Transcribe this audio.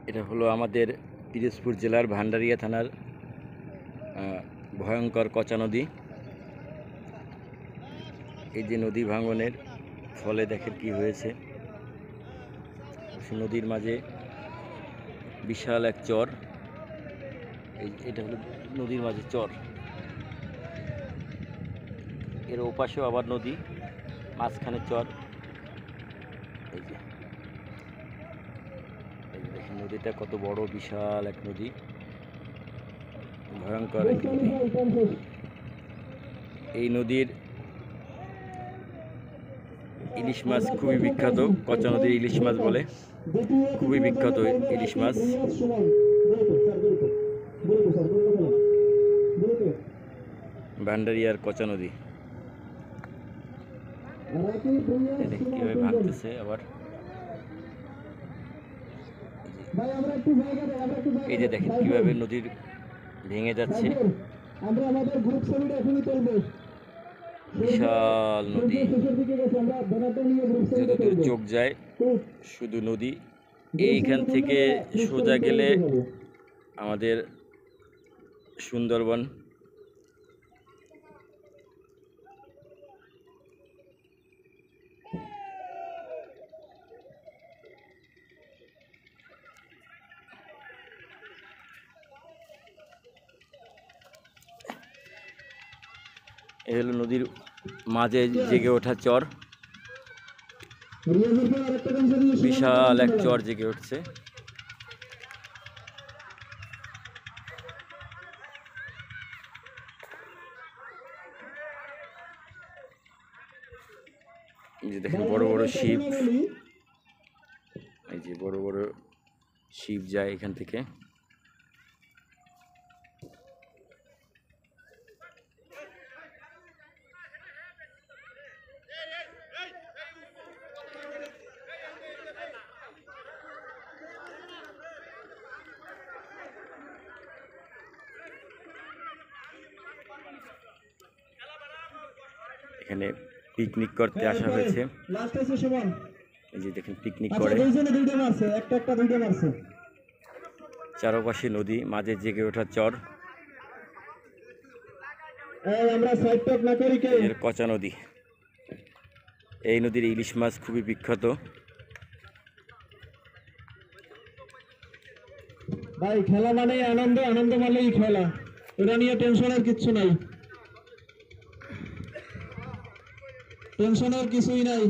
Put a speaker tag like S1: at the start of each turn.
S1: এটা হলো আমাদের পিরোজপুর জেলার ভান্ডারিয়া থানার ভয়ঙ্কর কচা নদী। এই যে নদী ভাঙনের ফলে দেখেন কি হয়েছে। নদীর মাঝে বিশাল এক চর। এটা হলো নদীর মাঝে চর, এর ওপাশেও আবার নদী, মাঝখানে চর। এই যে দেখেন নদীটা কত বড়, বিশাল এক নদী, ভয়ঙ্কর এক নদী। এই নদীর ইলিশ মাছ খুবই বিখ্যাত, কচা নদীর ইলিশ মাছ বলে, খুবই বিখ্যাত ইলিশ মাছ। ভান্ডারিয়ার কচা নদী কিভাবে ভাঙতেছে আবার। এই যে দেখেন কিভাবে নদীর ভেঙে যাচ্ছে, বিশাল নদী, যতদূর চোখ যায় শুধু নদী। এইখান থেকে সোজা গেলে আমাদের সুন্দরবন। এই হলো নদীর মাঝে জেগে ওঠা চর, বিশাল এক চর জেগে উঠছে। এই যে দেখেন বড় বড় শিপ, এই যে বড় বড় শিপ যায় এখান থেকে। এখানে পিকনিক করতে আসা হয়েছে। এই যে দেখেন পিকনিক করে, চারপাশে নদী, মাঝে জেগে ওঠা চর, এর কচা নদী। এই নদীর ইলিশ মাছ খুবই বিখ্যাত।
S2: ভাই খেলা মানে আনন্দ, আনন্দ মানেই খেলা, এটা নিয়ে টেনশনের কিচ্ছু নাই, টেনশনের কিছুই নাই।